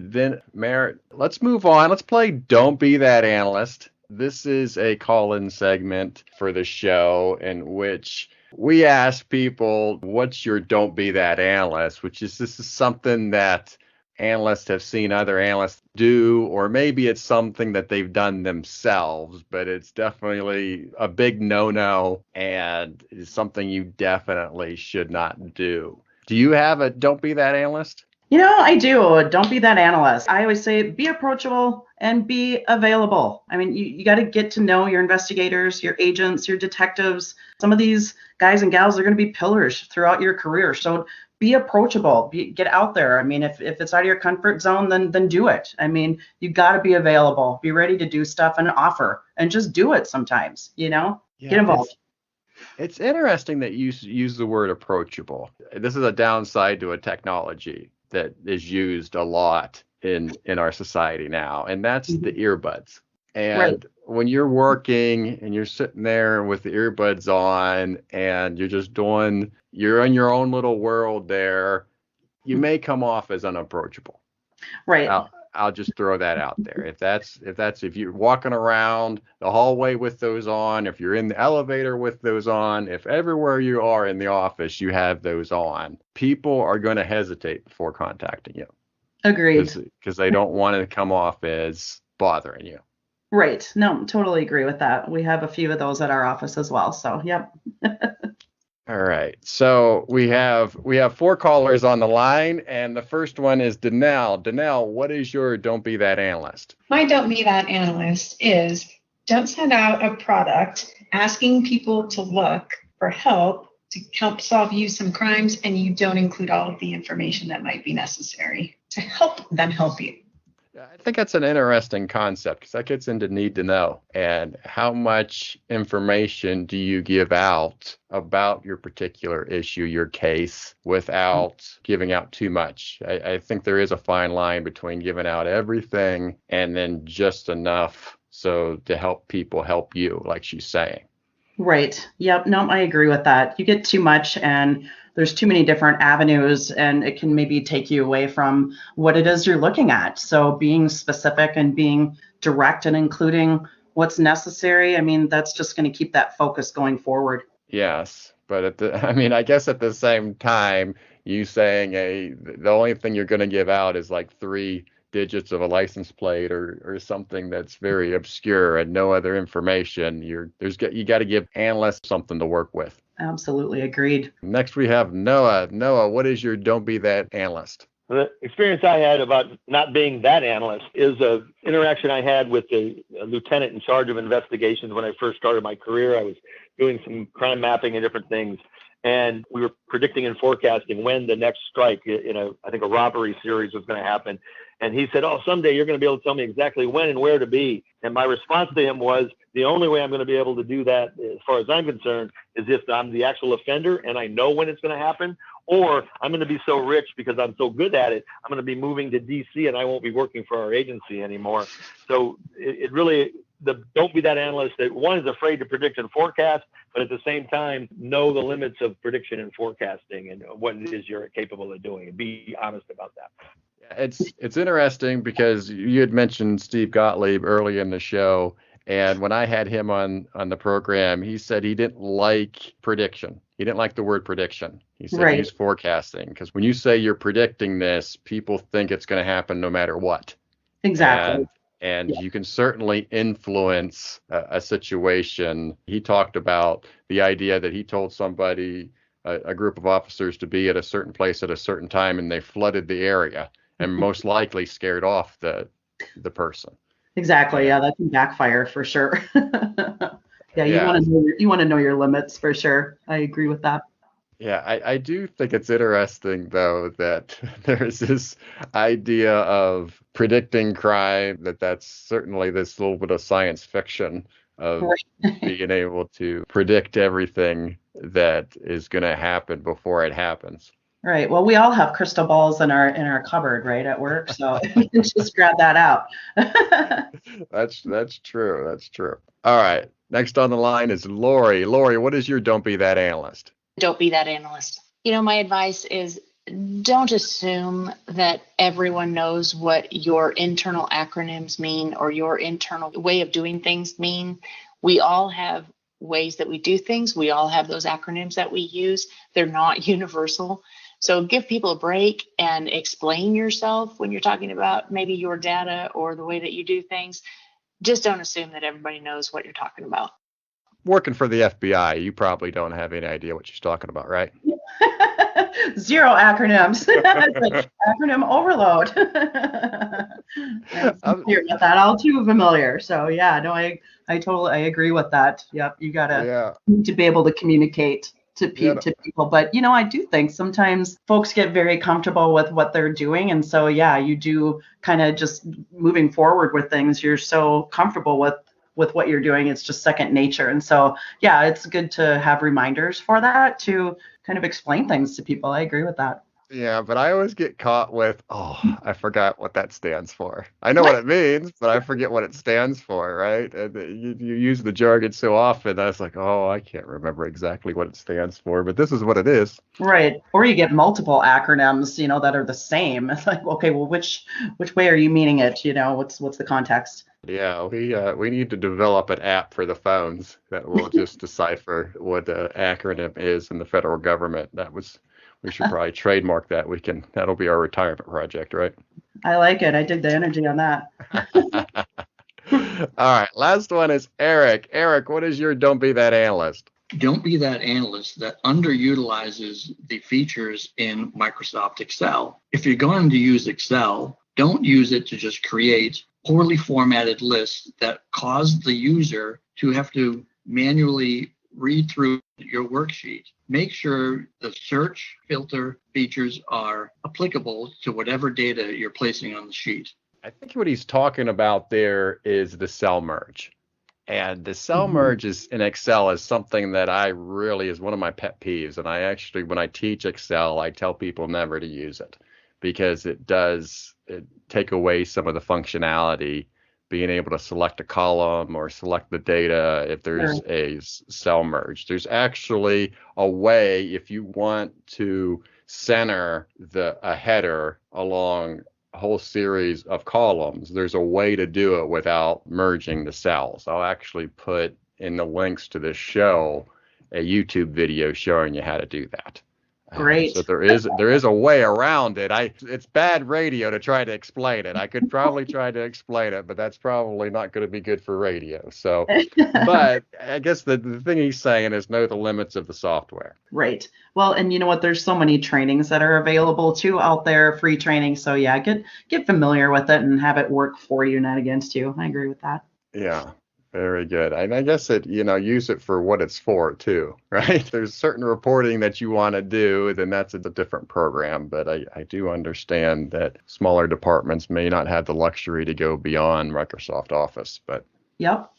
Then, Merritt, let's move on. Let's play Don't Be That Analyst. This is a call-in segment for the show in which we ask people, what's your Don't Be That Analyst? This is something that analysts have seen other analysts do, or maybe it's something that they've done themselves, but it's definitely a big no-no and is something you definitely should not do. Do you have a Don't Be That Analyst? I do. Don't be that analyst. I always say be approachable and be available. I mean, you got to get to know your investigators, your agents, your detectives. Some of these guys and gals are going to be pillars throughout your career. So be approachable, get out there. I mean, if it's out of your comfort zone, then do it. I mean, you got to be available, be ready to do stuff and offer, and just do it sometimes, Yeah, get involved. It's interesting that you use the word approachable. This is a downside to a technology that is used a lot in our society now, and that's the earbuds. And Right. when you're working and you're sitting there with the earbuds on and you're in your own little world there, you may come off as unapproachable. Right. I'll just throw that out there. If you're walking around the hallway with those on, if you're in the elevator with those on, if everywhere you are in the office you have those on, people are going to hesitate before contacting you. Agreed. Because they don't want to come off as bothering you. Right. No, totally agree with that. We have a few of those at our office as well. So, yep. All right. So we have 4 callers on the line, and the first one is Danelle. Danelle, what is your Don't Be That Analyst? My Don't Be That Analyst is don't send out a product asking people to look for help to help solve you some crimes, and you don't include all of the information that might be necessary to help them help you. I think that's an interesting concept because that gets into need to know and how much information do you give out about your particular issue, your case, without giving out too much. I think there is a fine line between giving out everything and then just enough so to help people help you, like she's saying. Right. Yep. No, I agree with that. You get too much and there's too many different avenues and it can maybe take you away from what it is you're looking at. So being specific and being direct and including what's necessary, I mean, that's just going to keep that focus going forward. Yes. But I guess at the same time, you saying the only thing you're going to give out is like 3 digits of a license plate or something that's very obscure and no other information. You got to give analysts something to work with. Absolutely agreed. Next we have Noah. Noah, what is your Don't Be That Analyst? The experience I had about not being that analyst is an interaction I had with a lieutenant in charge of investigations when I first started my career. I was doing some crime mapping and different things. And we were predicting and forecasting when the next strike I think a robbery series was going to happen. And he said, someday you're going to be able to tell me exactly when and where to be. And my response to him was, the only way I'm going to be able to do that, as far as I'm concerned, is if I'm the actual offender and I know when it's going to happen, or I'm going to be so rich because I'm so good at it, I'm going to be moving to DC and I won't be working for our agency anymore. So it really, don't be that analyst that one is afraid to predict and forecast, but at the same time, know the limits of prediction and forecasting and what it is you're capable of doing and be honest about that. It's interesting because you had mentioned Steve Gottlieb early in the show. And when I had him on the program, he said he didn't like prediction. He didn't like the word prediction. He said he's forecasting because when you say you're predicting this, people think it's going to happen no matter what. Exactly. And you can certainly influence a situation. He talked about the idea that he told somebody, a group of officers, to be at a certain place at a certain time, and they flooded the area and most likely scared off the person. Exactly. Yeah, that can backfire for sure. You want to know your limits for sure. I agree with that. Yeah, I do think it's interesting though that there's this idea of predicting crime that's certainly this little bit of science fiction of being able to predict everything that is going to happen before it happens. Right. Well, we all have crystal balls in our cupboard, right, at work. So just grab that out. That's true. That's true. All right. Next on the line is Lori. Lori, what is your Don't Be That Analyst? Don't be that analyst. My advice is don't assume that everyone knows what your internal acronyms mean or your internal way of doing things mean. We all have ways that we do things. We all have those acronyms that we use. They're not universal. So give people a break and explain yourself when you're talking about maybe your data or the way that you do things. Just don't assume that everybody knows what you're talking about. Working for the FBI, you probably don't have any idea what she's talking about, right? Zero acronyms. It's like acronym overload. I'm familiar with that. All too familiar. So yeah, no, I agree with that. Yep, you gotta need to be able to communicate to people. But I do think sometimes folks get very comfortable with what they're doing, and so yeah, you do kind of just moving forward with things. You're so comfortable with what you're doing, it's just second nature. And so yeah, it's good to have reminders for that to kind of explain things to people. I agree with that. Yeah, but I always get caught with, I forgot what that stands for. I know what it means, but I forget what it stands for, right? And you use the jargon so often, I was like, I can't remember exactly what it stands for, but this is what it is. Right. Or you get multiple acronyms, that are the same. It's like, okay, well, which way are you meaning it? What's the context? Yeah, we need to develop an app for the phones that will just decipher what the acronym is in the federal government. We should probably trademark that. That'll be our retirement project, right? I like it. I dig the energy on that. All right, last one is Eric. Eric, what is your don't be that analyst? Don't be that analyst that underutilizes the features in Microsoft Excel. If you're going to use Excel, don't use it to just create poorly formatted lists that cause the user to have to manually read through your worksheet. Make sure the search filter features are applicable to whatever data you're placing on the sheet. I think what he's talking about there is the cell merge. And the cell merge is in Excel is something that is one of my pet peeves. And I actually, when I teach Excel, I tell people never to use it because it take away some of the functionality, being able to select a column or select the data if there's a cell merge. There's actually a way, if you want to center a header along a whole series of columns, there's a way to do it without merging the cells. I'll actually put in the links to this show a YouTube video showing you how to do that. Great. So there is a way around it. It's bad radio to try to explain it. I could probably try to explain it, but that's probably not going to be good for radio. So, but I guess the thing he's saying is know the limits of the software. Right. Well, and you know what? There's so many trainings that are available too out there, free training. So yeah, get familiar with it and have it work for you, not against you. I agree with that. Yeah. Very good. And I guess use it for what it's for too, right? There's certain reporting that you want to do, then that's a different program. But I do understand that smaller departments may not have the luxury to go beyond Microsoft Office. But yep.